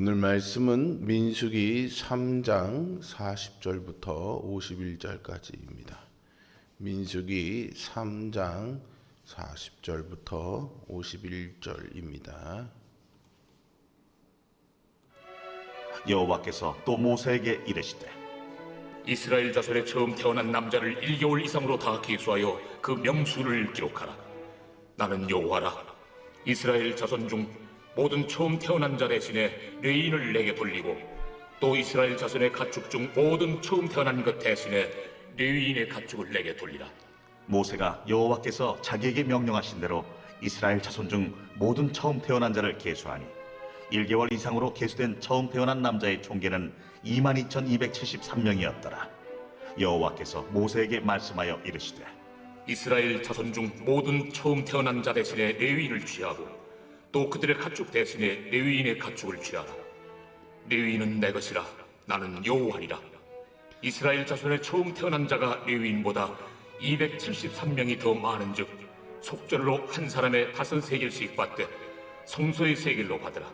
오늘 말씀은 민수기 3장 40절부터 51절까지입니다. 민수기 3장 40절부터 51절입니다. 여호와께서 또 모세에게 이르시되 이스라엘 자손의 처음 태어난 남자를 1개월 이상으로 다 계수하여 그 명수를 기록하라. 나는 여호와라. 이스라엘 자손 중 모든 처음 태어난 자 대신에 레인을 내게 돌리고, 또 이스라엘 자손의 가축 중 모든 처음 태어난 것 대신에 레위인의 가축을 내게 돌리라. 모세가 여호와께서 자기에게 명령하신 대로 이스라엘 자손 중 모든 처음 태어난 자를 계수하니 1개월 이상으로 계수된 처음 태어난 남자의 총계는 22,273명이었더라. 여호와께서 모세에게 말씀하여 이르시되 이스라엘 자손 중 모든 처음 태어난 자 대신에 레위인을 취하고, 또 그들의 가축 대신에 레위인의 가축을 취하라. 레위인은 내 것이라. 나는 여호와니라. 이스라엘 자손의 처음 태어난 자가 레위인보다 273명이 더 많은즉 속전으로 한 사람의 5세겔씩 받되 성소의 세겔로 받으라.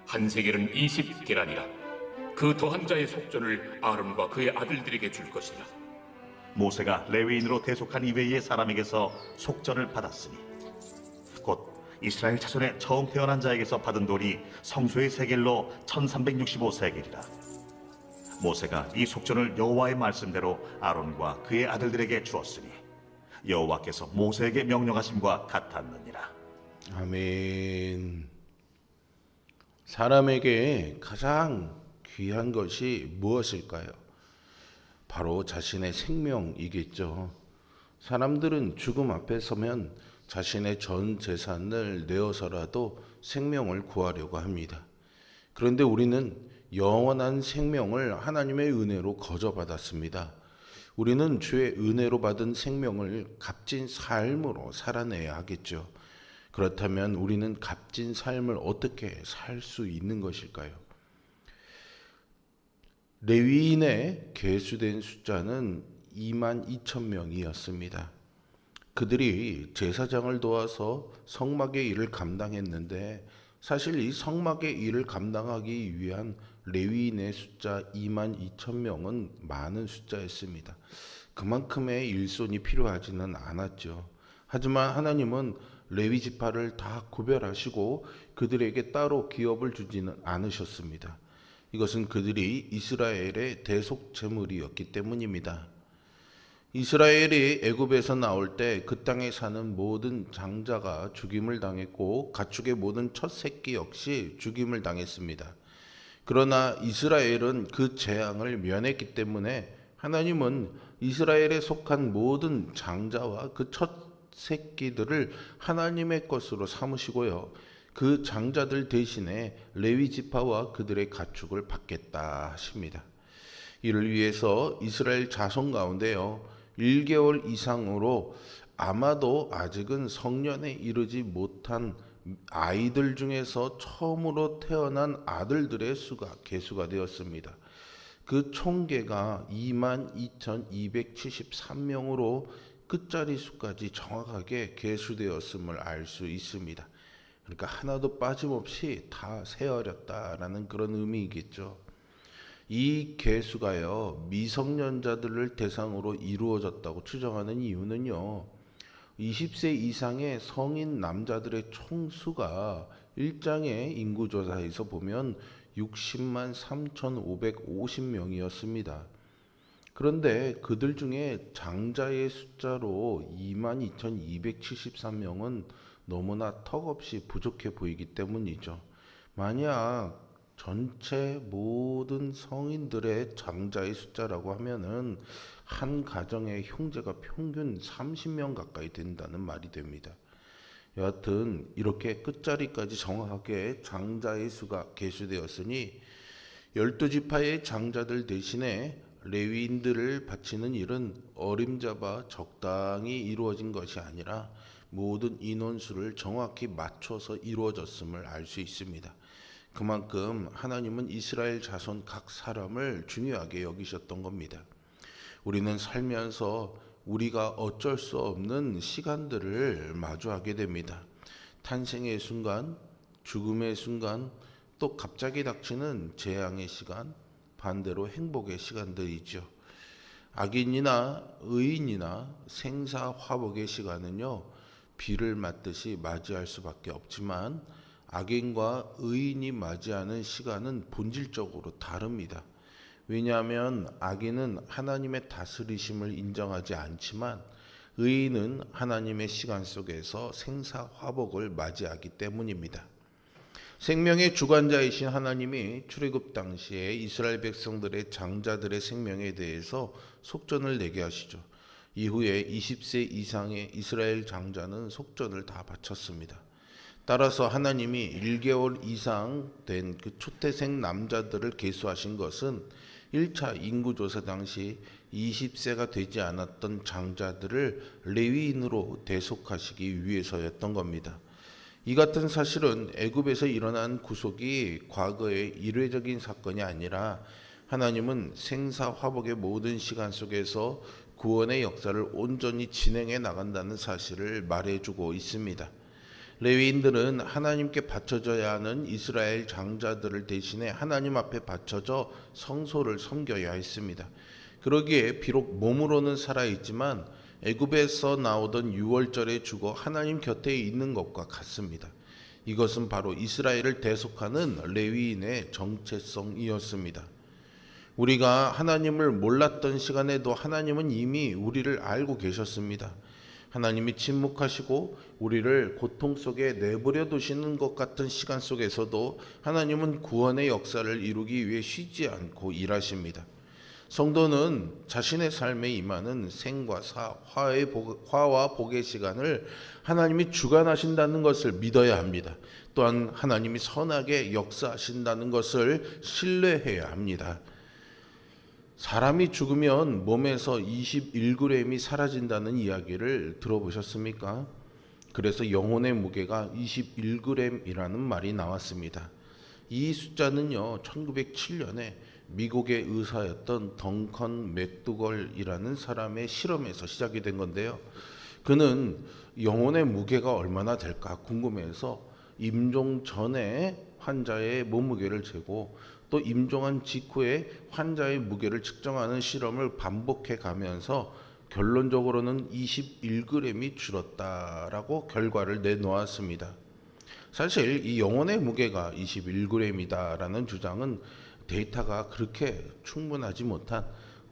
한 세겔은 20계란이라. 그 더한 자의 속전을 아론과 그의 아들들에게 줄 것이라. 모세가 레위인으로 대속한 이외의 사람에게서 속전을 받았으니 곧 이스라엘 자손의 처음 태어난 자에게서 받은 돈이 성소의 세겔로 1365세겔이라. 모세가 이 속전을 여호와의 말씀대로 아론과 그의 아들들에게 주었으니 여호와께서 모세에게 명령하심과 같았느니라. 아멘. 사람에게 가장 귀한 것이 무엇일까요? 바로 자신의 생명이겠죠. 사람들은 죽음 앞에 서면 자신의 전 재산을 내어서라도 생명을 구하려고 합니다. 그런데 우리는 영원한 생명을 하나님의 은혜로 거저받았습니다. 우리는 주의 은혜로 받은 생명을 값진 삶으로 살아내야 하겠죠. 그렇다면 우리는 값진 삶을 어떻게 살 수 있는 것일까요? 레위인의 계수된 숫자는 22,000명이었습니다. 그들이 제사장을 도와서 성막의 일을 감당했는데, 사실 이 성막의 일을 감당하기 위한 레위인의 숫자 22,000명은 많은 숫자였습니다. 그만큼의 일손이 필요하지는 않았죠. 하지만 하나님은 레위 지파를 다 구별하시고 그들에게 따로 기업을 주지는 않으셨습니다. 이것은 그들이 이스라엘의 대속 제물이었기 때문입니다. 이스라엘이 애굽에서 나올 때 그 땅에 사는 모든 장자가 죽임을 당했고 가축의 모든 첫 새끼 역시 죽임을 당했습니다. 그러나 이스라엘은 그 재앙을 면했기 때문에 하나님은 이스라엘에 속한 모든 장자와 그 첫 새끼들을 하나님의 것으로 삼으시고요, 그 장자들 대신에 레위 지파와 그들의 가축을 받겠다 하십니다. 이를 위해서 이스라엘 자손 가운데요 1개월 이상으로 아마도 아직은 성년에 이르지 못한 아이들 중에서 처음으로 태어난 아들들의 수가 계수가 되었습니다. 그 총계가 22,273명으로 끝자리 수까지 정확하게 계수되었음을 알 수 있습니다. 그러니까 하나도 빠짐없이 다 세어렸다라는 그런 의미이겠죠. 이 계수가요 미성년자들을 대상으로 이루어졌다고 추정하는 이유는요, 20세 이상의 성인 남자들의 총수가 일장의 인구조사에서 보면 60만 3,550명이었습니다. 그런데 그들 중에 장자의 숫자로 22,273명은 너무나 턱없이 부족해 보이기 때문이죠. 만약 전체 모든 성인들의 장자의 숫자라고 하면은 한 가정의 형제가 평균 30명 가까이 된다는 말이 됩니다. 여하튼 이렇게 끝자리까지 정확하게 장자의 수가 계수되었으니 12지파의 장자들 대신에 레위인들을 바치는 일은 어림잡아 적당히 이루어진 것이 아니라 모든 인원수를 정확히 맞춰서 이루어졌음을 알 수 있습니다. 그만큼 하나님은 이스라엘 자손 각 사람을 중요하게 여기셨던 겁니다. 우리는 살면서 우리가 어쩔 수 없는 시간들을 마주하게 됩니다. 탄생의 순간, 죽음의 순간, 또 갑자기 닥치는 재앙의 시간, 반대로 행복의 시간들이죠. 악인이나 의인이나 생사화복의 시간은요, 비를 맞듯이 맞이할 수밖에 없지만 악인과 의인이 맞이하는 시간은 본질적으로 다릅니다. 왜냐하면 악인은 하나님의 다스리심을 인정하지 않지만 의인은 하나님의 시간 속에서 생사화복을 맞이하기 때문입니다. 생명의 주관자이신 하나님이 출애굽 당시에 이스라엘 백성들의 장자들의 생명에 대해서 속전을 내게 하시죠. 이후에 20세 이상의 이스라엘 장자는 속전을 다 바쳤습니다. 따라서 하나님이 1개월 이상 된 그 초태생 남자들을 계수하신 것은 1차 인구조사 당시 20세가 되지 않았던 장자들을 레위인으로 대속하시기 위해서였던 겁니다. 이 같은 사실은 애굽에서 일어난 구속이 과거의 일회적인 사건이 아니라 하나님은 생사화복의 모든 시간 속에서 구원의 역사를 온전히 진행해 나간다는 사실을 말해주고 있습니다. 레위인들은 하나님께 바쳐져야 하는 이스라엘 장자들을 대신해 하나님 앞에 바쳐져 성소를 섬겨야 했습니다. 그러기에 비록 몸으로는 살아있지만 애굽에서 나오던 유월절에 죽어 하나님 곁에 있는 것과 같습니다. 이것은 바로 이스라엘을 대속하는 레위인의 정체성이었습니다. 우리가 하나님을 몰랐던 시간에도 하나님은 이미 우리를 알고 계셨습니다. 하나님이 침묵하시고 우리를 고통 속에 내버려 두시는 것 같은 시간 속에서도 하나님은 구원의 역사를 이루기 위해 쉬지 않고 일하십니다. 성도는 자신의 삶에 임하는 생과 사, 화와 복의 시간을 하나님이 주관하신다는 것을 믿어야 합니다. 또한 하나님이 선하게 역사하신다는 것을 신뢰해야 합니다. 사람이 죽으면 몸에서 21g이 사라진다는 이야기를 들어보셨습니까? 그래서 영혼의 무게가 21g이라는 말이 나왔습니다. 이 숫자는요, 1907년에 미국의 의사였던 덩컨 맥두걸이라는 사람의 실험에서 시작이 된 건데요. 그는 영혼의 무게가 얼마나 될까 궁금해서 임종 전에 환자의 몸무게를 재고 또 임종한 직후에 환자의 무게를 측정하는 실험을 반복해 가면서 결론적으로는 21g이 줄었다라고 결과를 내놓았습니다. 사실 이 영혼의 무게가 21g이다라는 주장은 데이터가 그렇게 충분하지 못한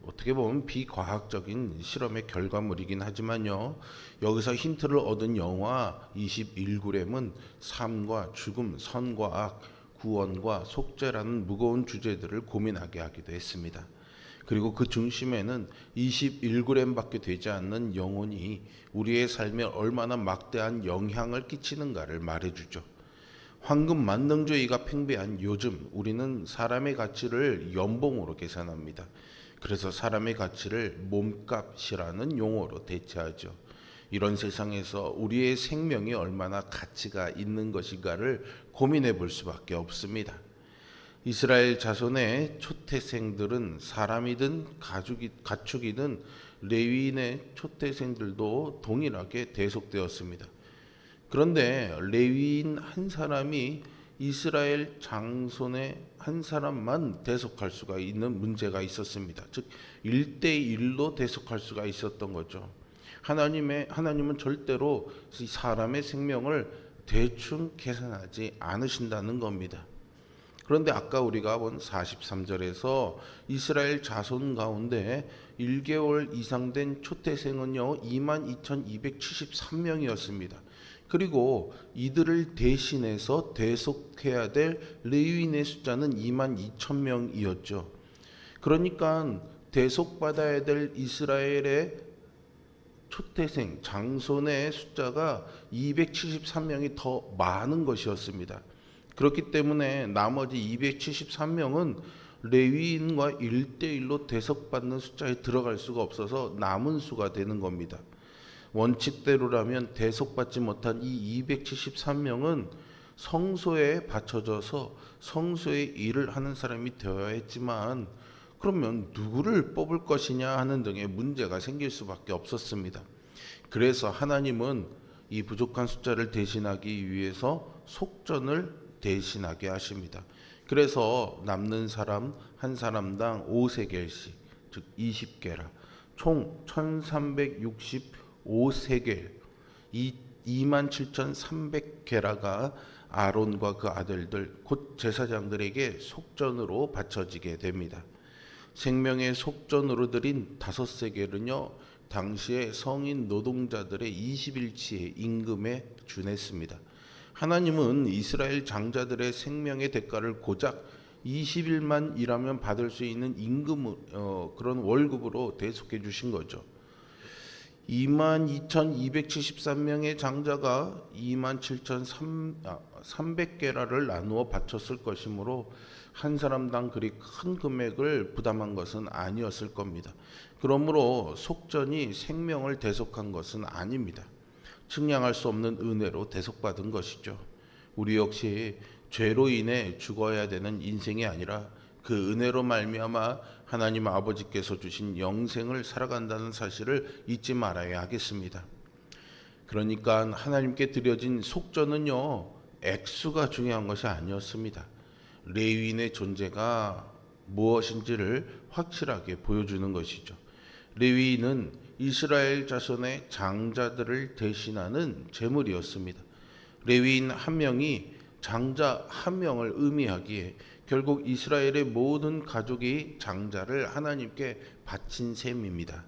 어떻게 보면 비과학적인 실험의 결과물이긴 하지만요. 여기서 힌트를 얻은 영화 21g은 삶과 죽음, 선과 악, 구원과 속죄라는 무거운 주제들을 고민하게 하기도 했습니다. 그리고 그 중심에는 21g밖에 되지 않는 영혼이 우리의 삶에 얼마나 막대한 영향을 끼치는가를 말해주죠. 황금 만능주의가 팽배한 요즘 우리는 사람의 가치를 연봉으로 계산합니다. 그래서 사람의 가치를 몸값이라는 용어로 대체하죠. 이런 세상에서 우리의 생명이 얼마나 가치가 있는 것인가를 고민해 볼 수밖에 없습니다. 이스라엘 자손의 초태생들은 사람이든 가축이든 레위인의 초태생들도 동일하게 대속되었습니다. 그런데 레위인 한 사람이 이스라엘 장손의 한 사람만 대속할 수가 있는 문제가 있었습니다. 즉 1대1로 대속할 수가 있었던 거죠. 하나님은 절대로 사람의 생명을 대충 계산하지 않으신다는 겁니다. 그런데 아까 우리가 본 43절에서 이스라엘 자손 가운데 1개월 이상 된 초태생은요 22,273명이었습니다. 그리고 이들을 대신해서 대속해야 될 레위인의 숫자는 22,000명이었죠. 그러니까 대속받아야 될 이스라엘의 초태생, 장손의 숫자가 273명이 더 많은 것이었습니다. 그렇기 때문에 나머지 273명은 레위인과 1대1로 대속받는 숫자에 들어갈 수가 없어서 남은 수가 되는 겁니다. 원칙대로라면 대속받지 못한 이 273명은 성소에 바쳐져서 성소의 일을 하는 사람이 되어야 했지만 그러면 누구를 뽑을 것이냐 하는 등의 문제가 생길 수밖에 없었습니다. 그래서 하나님은 이 부족한 숫자를 대신하기 위해서 속전을 대신하게 하십니다. 그래서 남는 사람 한 사람당 5세겔씩, 즉 20게라, 총 1365세겔, 27,300게라가 아론과 그 아들들 곧 제사장들에게 속전으로 바쳐지게 됩니다. 생명의 속전으로 드린 5세겔은요, 당시에 성인 노동자들의 20일치의 임금에 준했습니다. 하나님은 이스라엘 장자들의 생명의 대가를 고작 20일만 일하면 받을 수 있는 임금, 그런 월급으로 대속해 주신 거죠. 22,273명의 장자가 27,300게라를 나누어 바쳤을 것이므로 한 사람당 그리 큰 금액을 부담한 것은 아니었을 겁니다. 그러므로 속전이 생명을 대속한 것은 아닙니다. 측량할 수 없는 은혜로 대속받은 것이죠. 우리 역시 죄로 인해 죽어야 되는 인생이 아니라 그 은혜로 말미암아 하나님 아버지께서 주신 영생을 살아간다는 사실을 잊지 말아야 하겠습니다. 그러니까 하나님께 드려진 속전은요, 액수가 중요한 것이 아니었습니다. 레위인의 존재가 무엇인지를 확실하게 보여주는 것이죠. 레위인은 이스라엘 자손의 장자들을 대신하는 제물이었습니다. 레위인 한 명이 장자 한 명을 의미하기에 결국 이스라엘의 모든 가족이 장자를 하나님께 바친 셈입니다.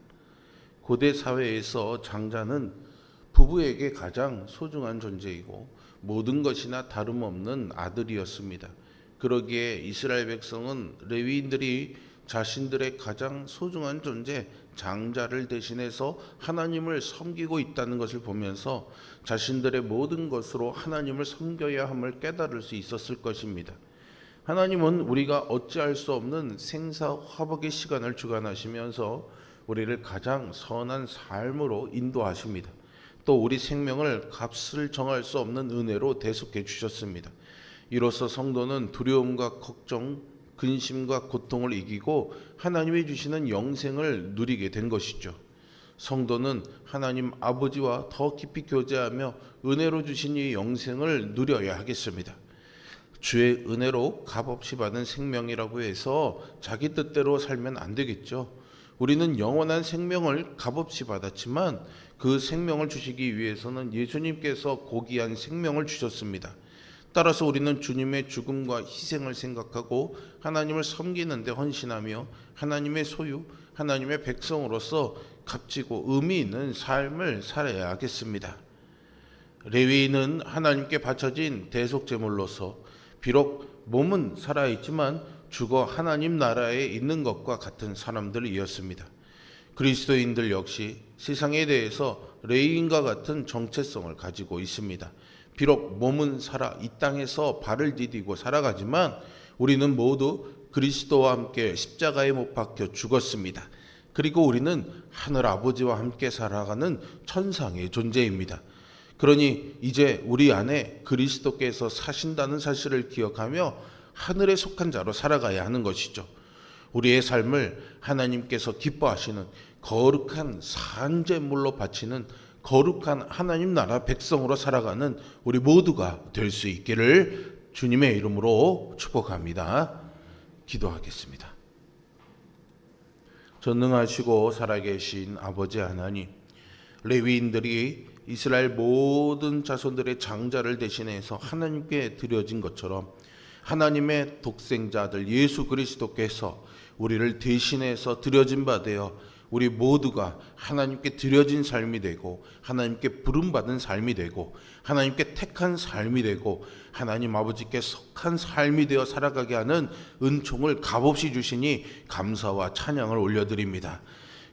고대 사회에서 장자는 부부에게 가장 소중한 존재이고 모든 것이나 다름없는 아들이었습니다. 그러기에 이스라엘 백성은 레위인들이 자신들의 가장 소중한 존재 장자를 대신해서 하나님을 섬기고 있다는 것을 보면서 자신들의 모든 것으로 하나님을 섬겨야 함을 깨달을 수 있었을 것입니다. 하나님은 우리가 어찌할 수 없는 생사화복의 시간을 주관하시면서 우리를 가장 선한 삶으로 인도하십니다. 또 우리 생명을 값을 정할 수 없는 은혜로 대속해 주셨습니다. 이로써 성도는 두려움과 걱정, 근심과 고통을 이기고 하나님이 주시는 영생을 누리게 된 것이죠. 성도는 하나님 아버지와 더 깊이 교제하며 은혜로 주신 이 영생을 누려야 하겠습니다. 주의 은혜로 값없이 받은 생명이라고 해서 자기 뜻대로 살면 안 되겠죠. 우리는 영원한 생명을 값없이 받았지만 그 생명을 주시기 위해서는 예수님께서 고귀한 생명을 주셨습니다. 따라서 우리는 주님의 죽음과 희생을 생각하고 하나님을 섬기는 데 헌신하며 하나님의 소유, 하나님의 백성으로서 값지고 의미 있는 삶을 살아야 하겠습니다. 레위인은 하나님께 바쳐진 대속제물로서 비록 몸은 살아있지만 죽어 하나님 나라에 있는 것과 같은 사람들이었습니다. 그리스도인들 역시 세상에 대해서 레위인과 같은 정체성을 가지고 있습니다. 비록 몸은 살아 이 땅에서 발을 디디고 살아가지만 우리는 모두 그리스도와 함께 십자가에 못 박혀 죽었습니다. 그리고 우리는 하늘 아버지와 함께 살아가는 천상의 존재입니다. 그러니 이제 우리 안에 그리스도께서 사신다는 사실을 기억하며 하늘에 속한 자로 살아가야 하는 것이죠. 우리의 삶을 하나님께서 기뻐하시는 거룩한 산제물로 바치는 거룩한 하나님 나라 백성으로 살아가는 우리 모두가 될 수 있기를 주님의 이름으로 축복합니다. 기도하겠습니다. 전능하시고 살아계신 아버지 하나님, 레위인들이 이스라엘 모든 자손들의 장자를 대신해서 하나님께 드려진 것처럼 하나님의 독생자 아들 예수 그리스도께서 우리를 대신해서 드려진 바 되어 우리 모두가 하나님께 드려진 삶이 되고 하나님께 부름받은 삶이 되고 하나님께 택한 삶이 되고 하나님 아버지께 속한 삶이 되어 살아가게 하는 은총을 값없이 주시니 감사와 찬양을 올려드립니다.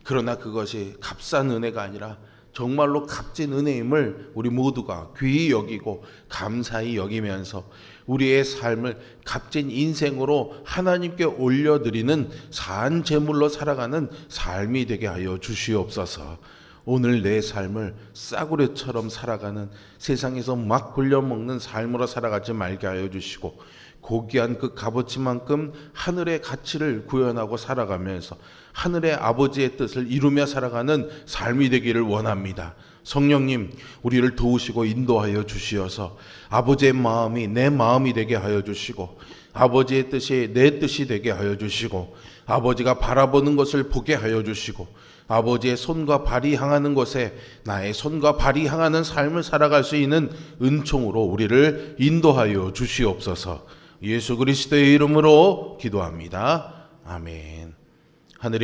그러나 그것이 값싼 은혜가 아니라 정말로 값진 은혜임을 우리 모두가 귀히 여기고 감사히 여기면서 우리의 삶을 값진 인생으로 하나님께 올려드리는 산 제물로 살아가는 삶이 되게 하여 주시옵소서. 오늘 내 삶을 싸구려처럼 살아가는 세상에서 막 굴려먹는 삶으로 살아가지 말게 하여 주시고 고귀한 그 값어치만큼 하늘의 가치를 구현하고 살아가면서 하늘의 아버지의 뜻을 이루며 살아가는 삶이 되기를 원합니다. 성령님, 우리를 도우시고 인도하여 주시어서 아버지의 마음이 내 마음이 되게 하여 주시고 아버지의 뜻이 내 뜻이 되게 하여 주시고 아버지가 바라보는 것을 보게 하여 주시고 아버지의 손과 발이 향하는 곳에 나의 손과 발이 향하는 삶을 살아갈 수 있는 은총으로 우리를 인도하여 주시옵소서. 예수 그리스도의 이름으로 기도합니다. 아멘. 하늘의